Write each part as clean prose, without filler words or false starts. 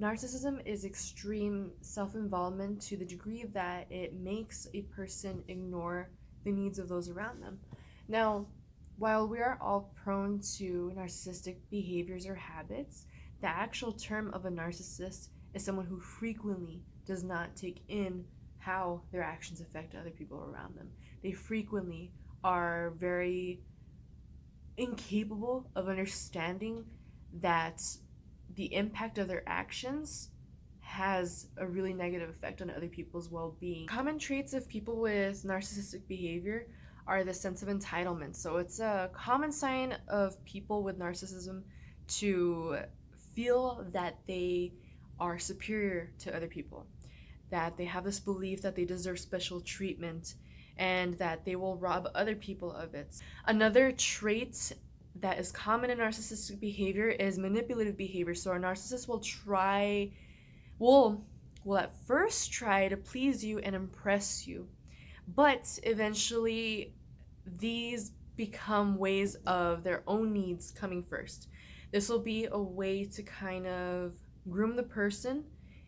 Narcissism is extreme self-involvement to the degree that it makes a person ignore the needs of those around them. Now, while we are all prone to narcissistic behaviors or habits, the actual term of a narcissist is someone who frequently does not take in how their actions affect other people around them. They frequently are very incapable of understanding that the impact of their actions has a really negative effect on other people's well-being. Common traits of people with narcissistic behavior are the sense of entitlement. So it's a common sign of people with narcissism to feel that they are superior to other people, that they have this belief that they deserve special treatment and that they will rob other people of it. Another trait that is common in narcissistic behavior is manipulative behavior. So a narcissist will at first try to please you and impress you, but eventually these become ways of their own needs coming first. This will be a way to kind of groom the person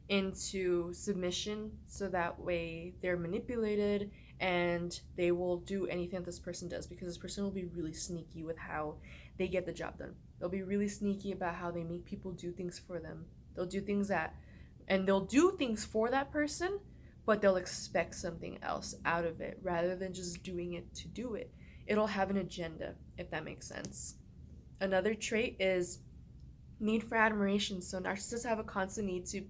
into submission so that way they're manipulated and they will do anything that this person does, because this person will be really sneaky with how they get the job done. They'll be really sneaky about how they make people do things for them. They'll do things for that person, but they'll expect something else out of it rather than just doing it to do it. It'll have an agenda, if that makes sense. Another trait is need for admiration. So narcissists have a constant need to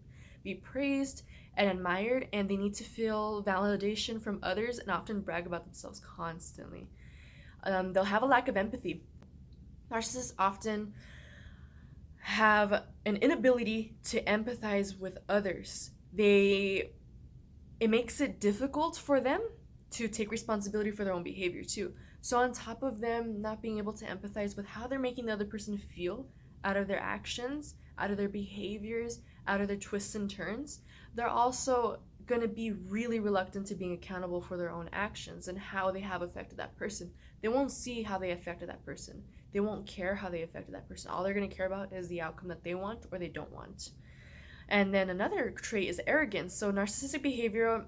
be praised and admired, and they need to feel validation from others and often brag about themselves constantly. They'll have a lack of empathy. Narcissists often have an inability to empathize with others. It makes it difficult for them to take responsibility for their own behavior too. So on top of them not being able to empathize with how they're making the other person feel out of their actions, out of their behaviors, out of their twists and turns, they're also going to be really reluctant to being accountable for their own actions and how they have affected that person. They won't see how they affected that person. They won't care how they affected that person. All they're going to care about is the outcome that they want or they don't want. And then another trait is arrogance. So narcissistic behavior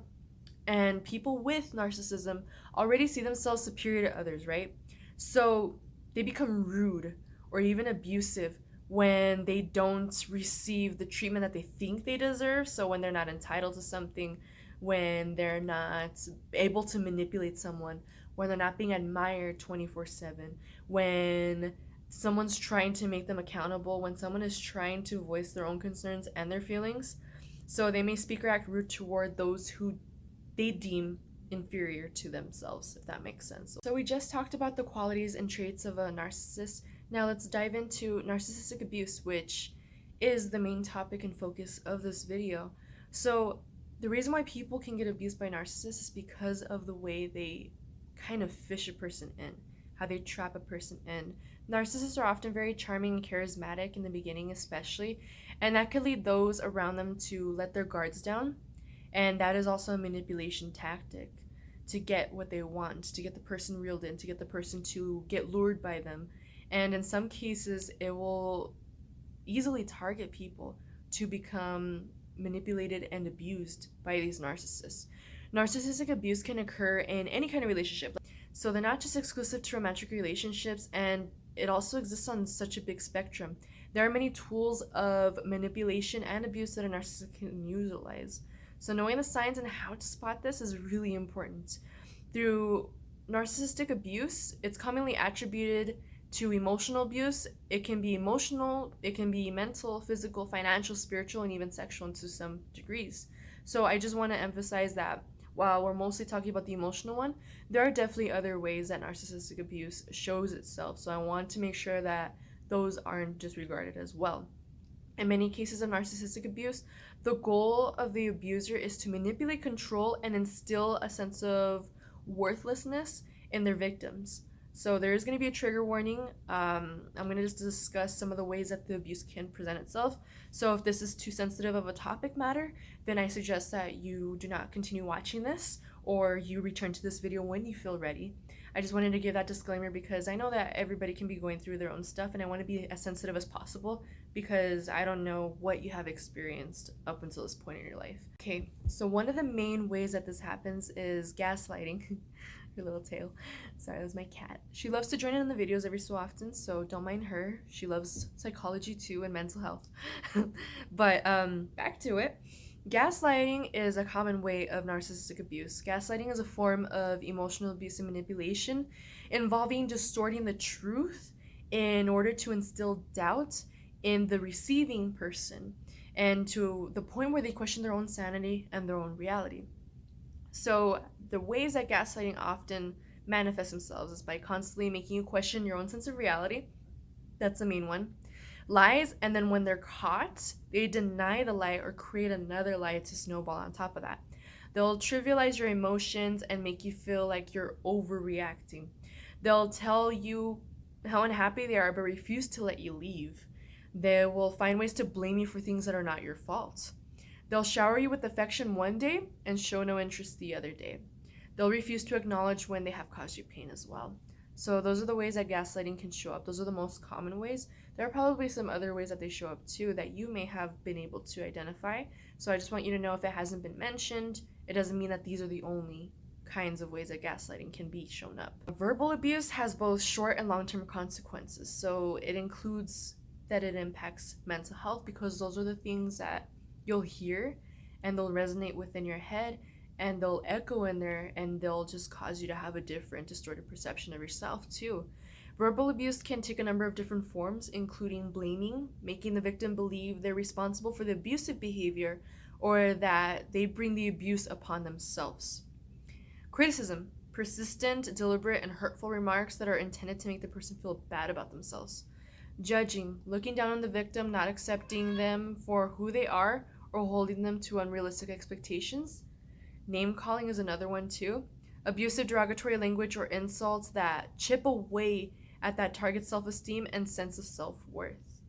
and people with narcissism already see themselves superior to others, right? So they become rude or even abusive when they don't receive the treatment that they think they deserve. So when they're not entitled to something, when they're not able to manipulate someone, when they're not being admired 24/7, when someone's trying to make them accountable, when someone is trying to voice their own concerns and their feelings. So they may speak or act rude toward those who they deem inferior to themselves, if that makes sense. So we just talked about the qualities and traits of a narcissist. Now let's dive into narcissistic abuse, which is the main topic and focus of this video. So the reason why people can get abused by narcissists is because of the way they kind of fish a person in, how they trap a person in. Narcissists are often very charming and charismatic in the beginning especially, and that could lead those around them to let their guards down. And that is also a manipulation tactic to get what they want, to get the person reeled in, to get the person to get lured by them. And in some cases, it will easily target people to become manipulated and abused by these narcissists. Narcissistic abuse can occur in any kind of relationship. So they're not just exclusive to romantic relationships, and it also exists on such a big spectrum. There are many tools of manipulation and abuse that a narcissist can utilize. So knowing the signs and how to spot this is really important. Through narcissistic abuse, it's commonly attributed to emotional abuse. It can be emotional, it can be mental, physical, financial, spiritual, and even sexual to some degrees. So I just want to emphasize that while we're mostly talking about the emotional one, there are definitely other ways that narcissistic abuse shows itself. So I want to make sure that those aren't disregarded as well. In many cases of narcissistic abuse, the goal of the abuser is to manipulate, control, and instill a sense of worthlessness in their victims. So there is going to be a trigger warning. I'm going to just discuss some of the ways that the abuse can present itself. So if this is too sensitive of a topic matter, then I suggest that you do not continue watching this, or you return to this video when you feel ready. I just wanted to give that disclaimer because I know that everybody can be going through their own stuff, and I want to be as sensitive as possible because I don't know what you have experienced up until this point in your life. Okay, so one of the main ways that this happens is gaslighting. Your little tail. Sorry, that was my cat. She loves to join in on the videos every so often, so don't mind her. She loves psychology too and mental health. But back to it. Gaslighting is a common way of narcissistic abuse. Gaslighting is a form of emotional abuse and manipulation involving distorting the truth in order to instill doubt in the receiving person and to the point where they question their own sanity and their own reality. So the ways that gaslighting often manifests themselves is by constantly making you question your own sense of reality. That's the main one. Lies, and then when they're caught, they deny the lie or create another lie to snowball on top of that. They'll trivialize your emotions and make you feel like you're overreacting. They'll tell you how unhappy they are but refuse to let you leave. They will find ways to blame you for things that are not your fault. They'll shower you with affection one day and show no interest the other day. They'll refuse to acknowledge when they have caused you pain as well. So those are the ways that gaslighting can show up. Those are the most common ways. There are probably some other ways that they show up too that you may have been able to identify. So I just want you to know if it hasn't been mentioned, it doesn't mean that these are the only kinds of ways that gaslighting can be shown up. Verbal abuse has both short and long-term consequences. So it includes that it impacts mental health because those are the things that you'll hear and they'll resonate within your head and they'll echo in there and they'll just cause you to have a different distorted perception of yourself too. Verbal abuse can take a number of different forms, including blaming, making the victim believe they're responsible for the abusive behavior or that they bring the abuse upon themselves. Criticism, persistent, deliberate, and hurtful remarks that are intended to make the person feel bad about themselves. Judging, looking down on the victim, not accepting them for who they are or holding them to unrealistic expectations. Name calling is another one too. Abusive derogatory language or insults that chip away at that target's self-esteem and sense of self-worth.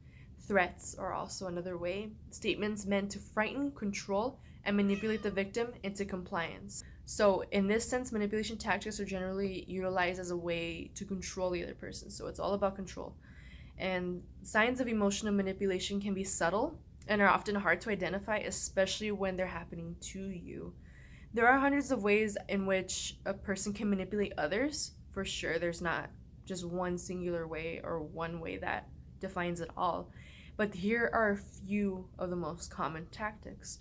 Threats are also another way. Statements meant to frighten, control, and manipulate the victim into compliance. So in this sense, manipulation tactics are generally utilized as a way to control the other person. So it's all about control. And signs of emotional manipulation can be subtle and are often hard to identify, especially when they're happening to you. There are hundreds of ways in which a person can manipulate others. For sure, there's not just one singular way or one way that defines it all. But here are a few of the most common tactics.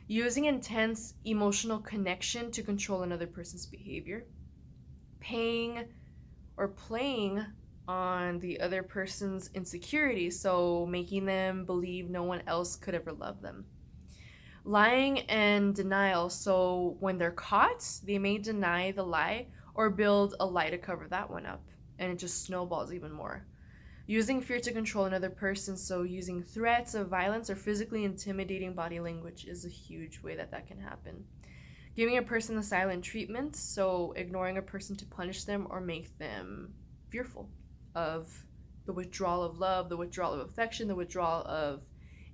Using intense emotional connection to control another person's behavior. Paying or playing on the other person's insecurities, so making them believe no one else could ever love them. Lying and denial, so when they're caught, they may deny the lie or build a lie to cover that one up, and it just snowballs even more. Using fear to control another person, so using threats of violence or physically intimidating body language is a huge way that that can happen. Giving a person the silent treatment, so ignoring a person to punish them or make them fearful of the withdrawal of love, the withdrawal of affection, the withdrawal of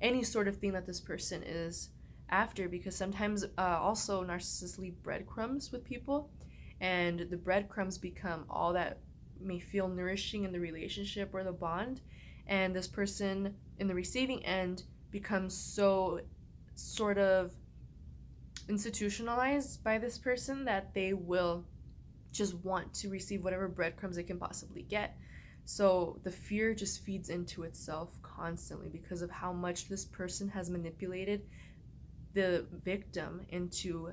any sort of thing that this person is after, because sometimes also narcissists leave breadcrumbs with people and the breadcrumbs become all that may feel nourishing in the relationship or the bond, and this person in the receiving end becomes so sort of institutionalized by this person that they will just want to receive whatever breadcrumbs they can possibly get. So the fear just feeds into itself constantly because of how much this person has manipulated the victim into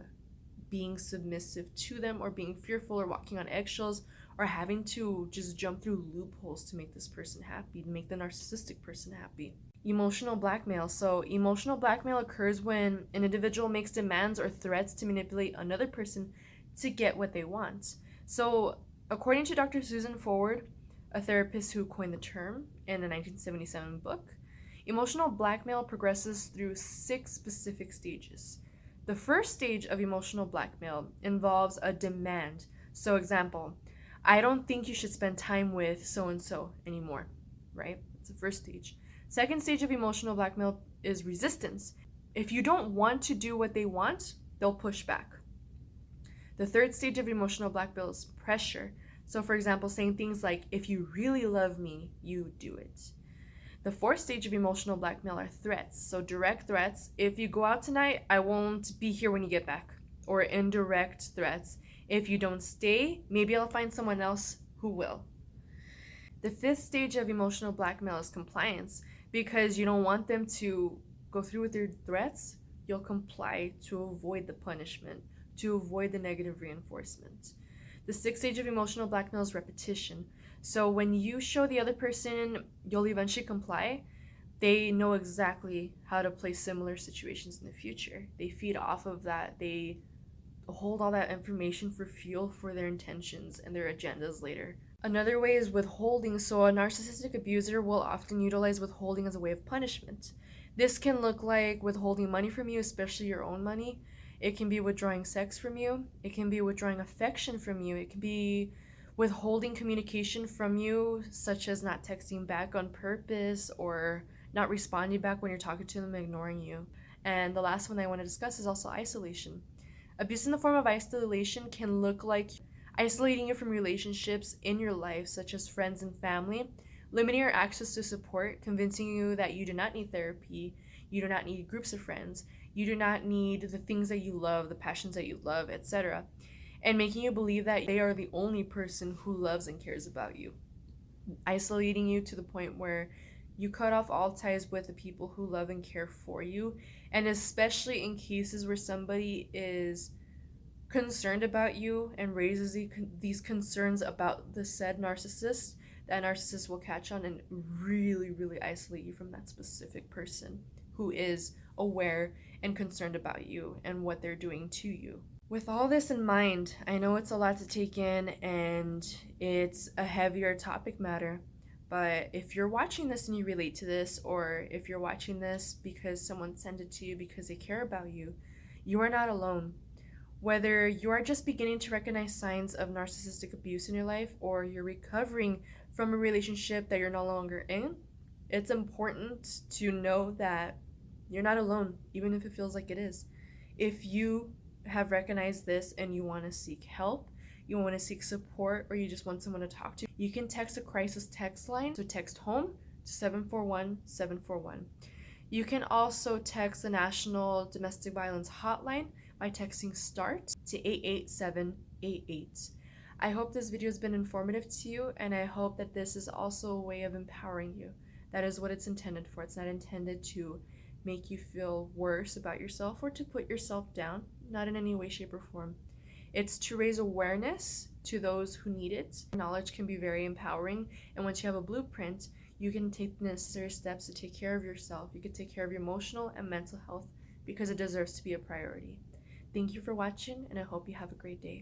being submissive to them or being fearful or walking on eggshells or having to just jump through loopholes to make this person happy, to make the narcissistic person happy. Emotional blackmail. So emotional blackmail occurs when an individual makes demands or threats to manipulate another person to get what they want. So according to Dr. Susan Forward, a therapist who coined the term in a 1977 book, emotional blackmail progresses through 6 specific stages. The first stage of emotional blackmail involves a demand. So example, I don't think you should spend time with so-and-so anymore, right? It's the first stage. Second stage of emotional blackmail is resistance. If you don't want to do what they want, they'll push back. The third stage of emotional blackmail is pressure. So, for example, saying things like, if you really love me, you do it. The fourth stage of emotional blackmail are threats. So, direct threats, if you go out tonight, I won't be here when you get back. Or indirect threats, if you don't stay, maybe I'll find someone else who will. The fifth stage of emotional blackmail is compliance. Because you don't want them to go through with your threats, you'll comply to avoid the punishment, to avoid the negative reinforcement. The sixth stage of emotional blackmail is repetition. So when you show the other person you'll eventually comply, they know exactly how to play similar situations in the future. They feed off of that. They hold all that information for fuel for their intentions and their agendas later. Another way is withholding. So, a narcissistic abuser will often utilize withholding as a way of punishment. This can look like withholding money from you, especially your own money. It can be withdrawing sex from you. It can be withdrawing affection from you. It can be withholding communication from you, such as not texting back on purpose or not responding back when you're talking to them, ignoring you. And the last one I want to discuss is also isolation. Abuse in the form of isolation can look like isolating you from relationships in your life, such as friends and family, limiting your access to support, convincing you that you do not need therapy, you do not need groups of friends, you do not need the things that you love, the passions that you love, etc., and making you believe that they are the only person who loves and cares about you. Isolating you to the point where you cut off all ties with the people who love and care for you, and especially in cases where somebody is concerned about you and raises these concerns about the said narcissist, that narcissist will catch on and really, really isolate you from that specific person who is aware and concerned about you and what they're doing to you. With all this in mind, I know it's a lot to take in and it's a heavier topic matter, but if you're watching this and you relate to this, or if you're watching this because someone sent it to you because they care about you, you are not alone. Whether you are just beginning to recognize signs of narcissistic abuse in your life or you're recovering from a relationship that you're no longer in, it's important to know that you're not alone, even if it feels like it is. If you have recognized this and you want to seek help, you want to seek support, or you just want someone to talk to, you can text a crisis text line. So text HOME to 741 741. You can also text the National Domestic Violence Hotline by texting START to 88788. I hope this video has been informative to you, and I hope that this is also a way of empowering you. That is what it's intended for. It's not intended to make you feel worse about yourself or to put yourself down, not in any way, shape, or form. It's to raise awareness to those who need it. Knowledge can be very empowering, and once you have a blueprint, you can take the necessary steps to take care of yourself. You can take care of your emotional and mental health because it deserves to be a priority. Thank you for watching, and I hope you have a great day.